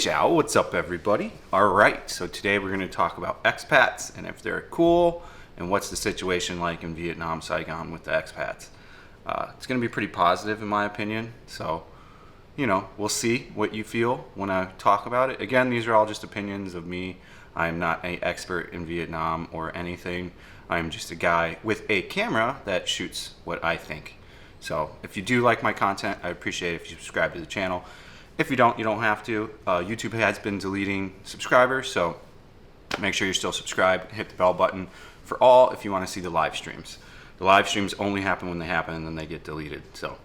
Ciao, what's up everybody? Alright, so today we're going to talk about expats and if they're cool and what's the situation like in Vietnam, Saigon with the expats. It's going to be pretty positive in my opinion, so we'll see what you feel when I talk about it. Again, these are all just opinions of me. I am not an expert in Vietnam or anything. I am just a guy with a camera that shoots what I think. So if you do like my content, I appreciate it if you subscribe to the channel. If you don't, you don't have to. YouTube has been deleting subscribers, so make sure you're still subscribed. Hit the bell button for all if you want to see the live streams. The live streams only happen when they happen and then they get deleted. So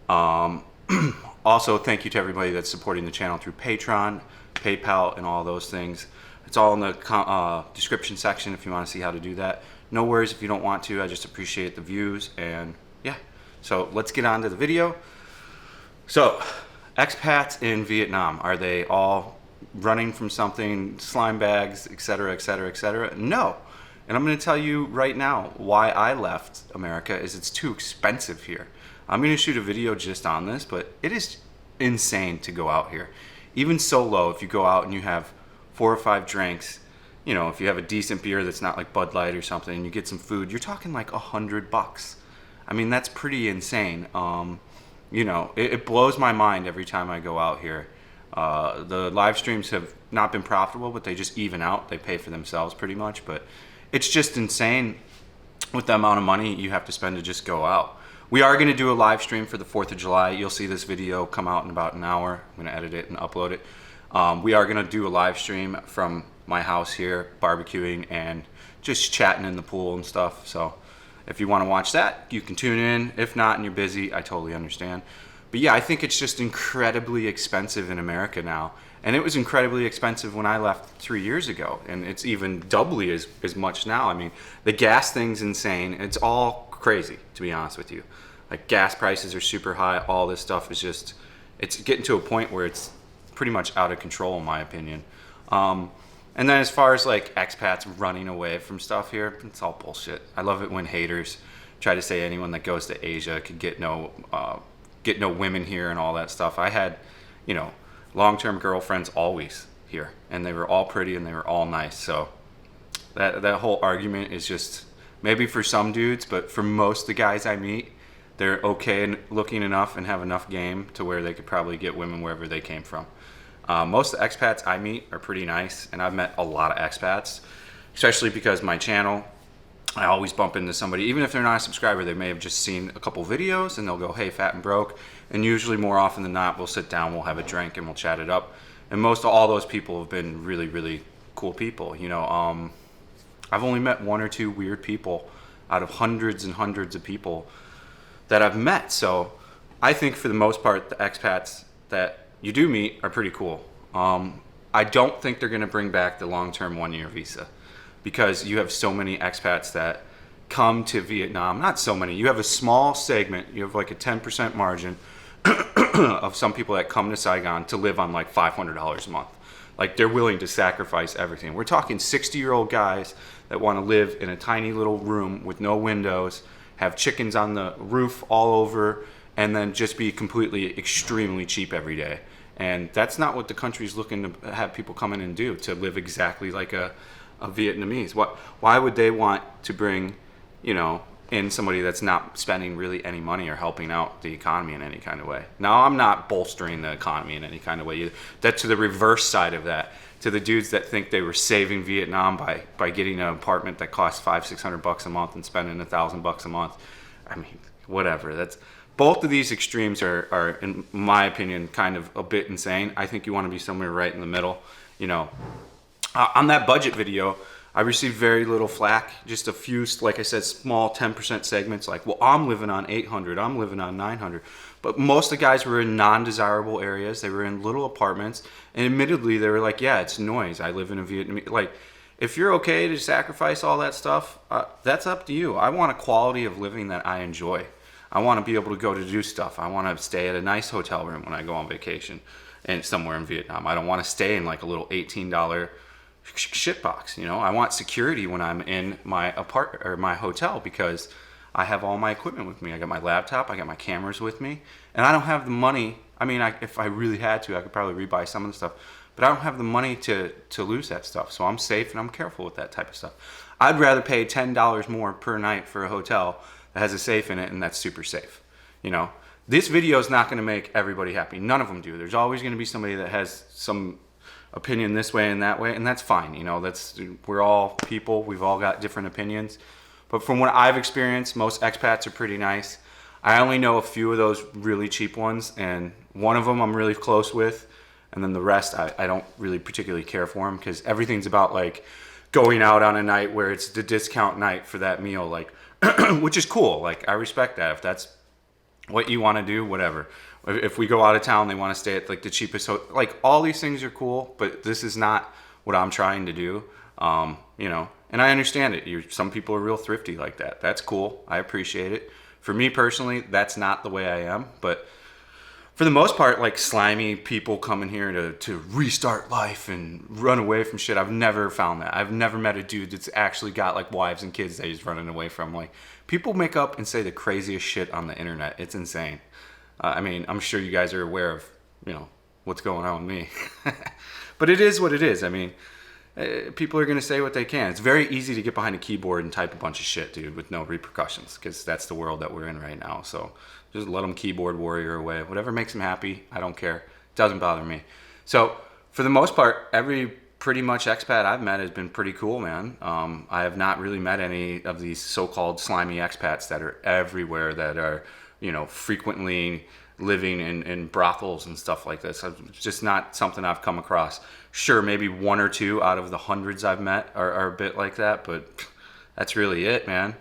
also thank you to everybody that's supporting the channel through Patreon, PayPal, and all those things. It's all in the description section if you want to see how to do that. No worries if you don't want to. I just appreciate the views, and yeah. So let's get on to the video. So expats in Vietnam, are they all running from something, slime bags, etc., etc., etc.? No. And I'm going to tell you right now why I left America is it's too expensive here. I'm going to shoot a video just on this, but it is insane to go out here. Even solo, if you go out and you have 4 or 5 drinks, if you have a decent beer that's not like Bud Light or something, and you get some food, you're talking like $100. I mean, that's pretty insane. It blows my mind every time I go out here. The live streams have not been profitable, but they just even out. They pay for themselves pretty much, but it's just insane with the amount of money you have to spend to just go out. We are going to do a live stream for the 4th of July. You'll see this video come out in about an hour. I'm going to edit it and upload it. We are going to do a live stream from my house here, barbecuing and just chatting in the pool and stuff. So if you want to watch that, you can tune in. If not and you're busy, I totally understand. But yeah, I think it's just incredibly expensive in America now. And it was incredibly expensive when I left 3 years ago. And it's even doubly as much now. I mean, the gas thing's insane. It's all crazy, to be honest with you. Like, gas prices are super high. All this stuff is just, it's getting to a point where it's pretty much out of control, in my opinion. And then as far as like expats running away from stuff here, it's all bullshit. I love it when haters try to say anyone that goes to Asia could get no women here and all that stuff. I had, long-term girlfriends always here, and they were all pretty and they were all nice. So that whole argument is just maybe for some dudes, but for most of the guys I meet, they're okay and looking enough and have enough game to where they could probably get women wherever they came from. Most of the expats I meet are pretty nice, and I've met a lot of expats, especially because my channel, I always bump into somebody, even if they're not a subscriber, they may have just seen a couple videos and they'll go, hey, fat and broke. And usually more often than not, we'll sit down, we'll have a drink, and we'll chat it up. And most of all those people have been really, really cool people. I've only met 1 or 2 weird people out of hundreds and hundreds of people that I've met. So I think for the most part, the expats that you do meet are pretty cool. I don't think they're going to bring back the long-term 1-year visa because you have so many expats that come to Vietnam. Not so many. You have a small segment. You have like a 10% margin of some people that come to Saigon to live on like $500 a month. Like, they're willing to sacrifice everything. We're talking 60-year-old guys that want to live in a tiny little room with no windows, have chickens on the roof all over, and then just be completely extremely cheap every day. And that's not what the country's looking to have people come in and do, to live exactly like a Vietnamese. Why would they want to bring, in somebody that's not spending really any money or helping out the economy in any kind of way? Now, I'm not bolstering the economy in any kind of way. That's to the reverse side of that, to the dudes that think they were saving Vietnam by getting an apartment that costs $500-600 a month and spending $1,000 a month. I mean, whatever. Both of these extremes are, in my opinion, kind of a bit insane. I think you want to be somewhere right in the middle. On that budget video, I received very little flack. Just a few, like I said, small 10% segments like, well, I'm living on 800, I'm living on 900. But most of the guys were in non-desirable areas. They were in little apartments. And admittedly, they were like, yeah, it's noise. I live in a Vietnamese. Like, if you're okay to sacrifice all that stuff, that's up to you. I want a quality of living that I enjoy. I want to be able to go to do stuff. I want to stay at a nice hotel room when I go on vacation and somewhere in Vietnam. I don't want to stay in like a little $18 shitbox. I want security when I'm in my my hotel because I have all my equipment with me. I got my laptop, I got my cameras with me, and I don't have the money I mean, if I really had to, I could probably rebuy some of the stuff, but I don't have the money to lose that stuff. So I'm safe and I'm careful with that type of stuff. I'd rather pay $10 more per night for a hotel that has a safe in it and that's super safe. You know, this video is not going to make everybody happy. None of them do. There's always going to be somebody that has some opinion this way and that way, and that's fine. You know, we're all people. We've all got different opinions. But from what I've experienced, most expats are pretty nice. I only know a few of those really cheap ones, and one of them I'm really close with, and then the rest I don't really particularly care for them, because everything's about like going out on a night where it's the discount night for that meal, like which is cool. Like, I respect that. If that's what you want to do, whatever. If we go out of town, they want to stay at like the cheapest hotel. Like, all these things are cool, but this is not what I'm trying to do. You know, and I understand it. Some people are real thrifty like that. That's cool. I appreciate it. For me personally, that's not the way I am. But for the most part, like, slimy people coming here to restart life and run away from shit, I've never found that. I've never met a dude that's actually got like wives and kids that he's running away from. Like, people make up and say the craziest shit on the internet. It's insane. I mean, I'm sure you guys are aware of, you know, what's going on with me. But it is what it is. I mean, people are going to say what they can. It's very easy to get behind a keyboard and type a bunch of shit, dude, with no repercussions, because that's the world that we're in right now. So just let them keyboard warrior away. Whatever makes them happy, I don't care. It doesn't bother me. So for the most part, every pretty much expat I've met has been pretty cool, man. I have not really met any of these so-called slimy expats that are everywhere, that are, you know, frequently living in brothels and stuff like this. It's just not something I've come across. Sure, maybe one or two out of the hundreds I've met are a bit like that, but that's really it, man.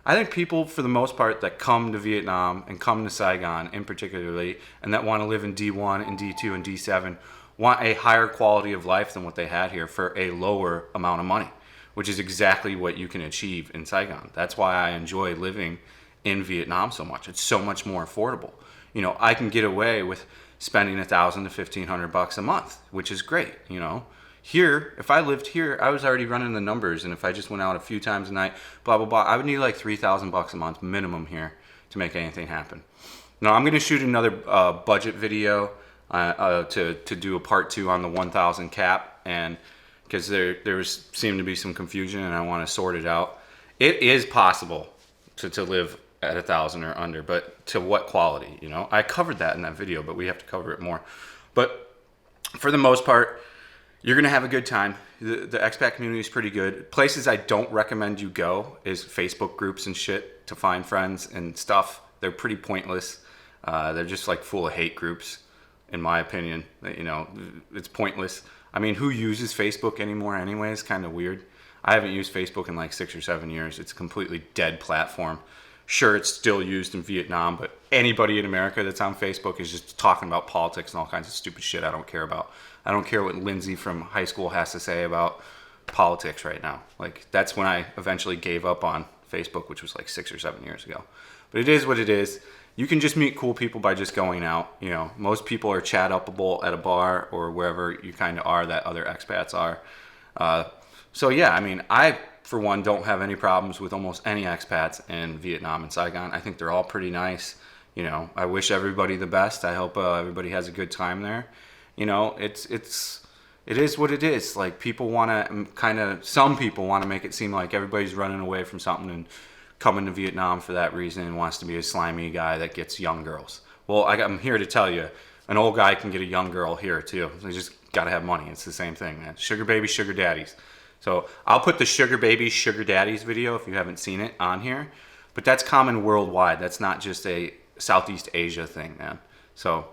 I think people, for the most part, that come to Vietnam and come to Saigon in particularly, and that want to live in D1 and D2 and D7, want a higher quality of life than what they had here for a lower amount of money, which is exactly what you can achieve in Saigon. That's why I enjoy living in Vietnam so much. It's so much more affordable. You know, I can get away with spending $1,000 to $1,500 a month, which is great. You know, here, if I lived here, I was already running the numbers, and if I just went out a few times a night, blah blah blah, I would need like $3,000 a month minimum here to make anything happen. Now I'm going to shoot another budget video to do a part 2 on the 1,000 cap, and because there seemed to be some confusion, and I want to sort it out. It is possible to live at 1,000 or under, but to what quality? You know, I covered that in that video, but we have to cover it more. But for the most part, you're gonna have a good time. The expat community is pretty good. Places I don't recommend you go is Facebook groups and shit to find friends and stuff. They're pretty pointless. They're just like full of hate groups, in my opinion. You know, it's pointless. I mean, who uses Facebook anymore anyway? It's kind of weird. I haven't used Facebook in like 6 or 7 years. It's a completely dead platform. Sure, it's still used in Vietnam, but anybody in America that's on Facebook is just talking about politics and all kinds of stupid shit I don't care about. I don't care what Lindsay from high school has to say about politics right now. Like, that's when I eventually gave up on Facebook, which was like 6 or 7 years ago. But it is what it is. You can just meet cool people by just going out. You know, most people are chat upable at a bar or wherever you kind of are that other expats are. So yeah, I mean, I, for one, don't have any problems with almost any expats in Vietnam and Saigon. I think they're all pretty nice. You know, I wish everybody the best. I hope everybody has a good time there. You know, it is what it is. Like, people want to some people want to make it seem like everybody's running away from something and coming to Vietnam for that reason and wants to be a slimy guy that gets young girls. Well, I'm here to tell you, an old guy can get a young girl here too. They just got to have money. It's the same thing, man. Sugar babies, sugar daddies. So I'll put the sugar babies, sugar daddies video if you haven't seen it on here. But that's common worldwide. That's not just a Southeast Asia thing, man. So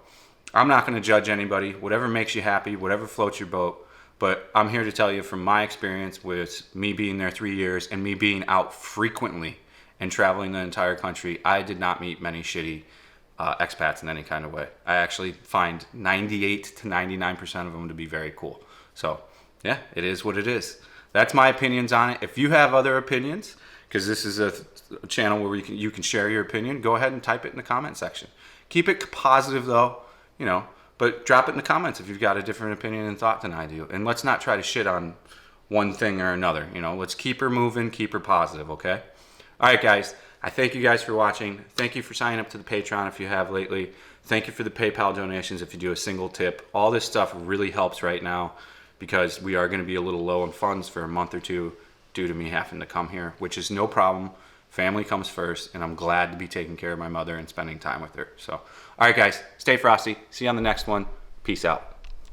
I'm not going to judge anybody. Whatever makes you happy, whatever floats your boat. But I'm here to tell you from my experience with me being there 3 years and me being out frequently and traveling the entire country, I did not meet many shitty expats in any kind of way. I actually find 98 to 99% of them to be very cool. So yeah, it is what it is. That's my opinions on it. If you have other opinions, because this is a channel where you can share your opinion, go ahead and type it in the comment section. Keep it positive though, you know, but drop it in the comments if you've got a different opinion and thought than I do. And let's not try to shit on one thing or another. You know, let's keep her moving, keep her positive, okay? All right, guys. I thank you guys for watching. Thank you for signing up to the Patreon if you have lately. Thank you for the PayPal donations if you do a single tip. All this stuff really helps right now because we are going to be a little low on funds for a month or two due to me having to come here, which is no problem. Family comes first, and I'm glad to be taking care of my mother and spending time with her. So, all right, guys, stay frosty. See you on the next one. Peace out.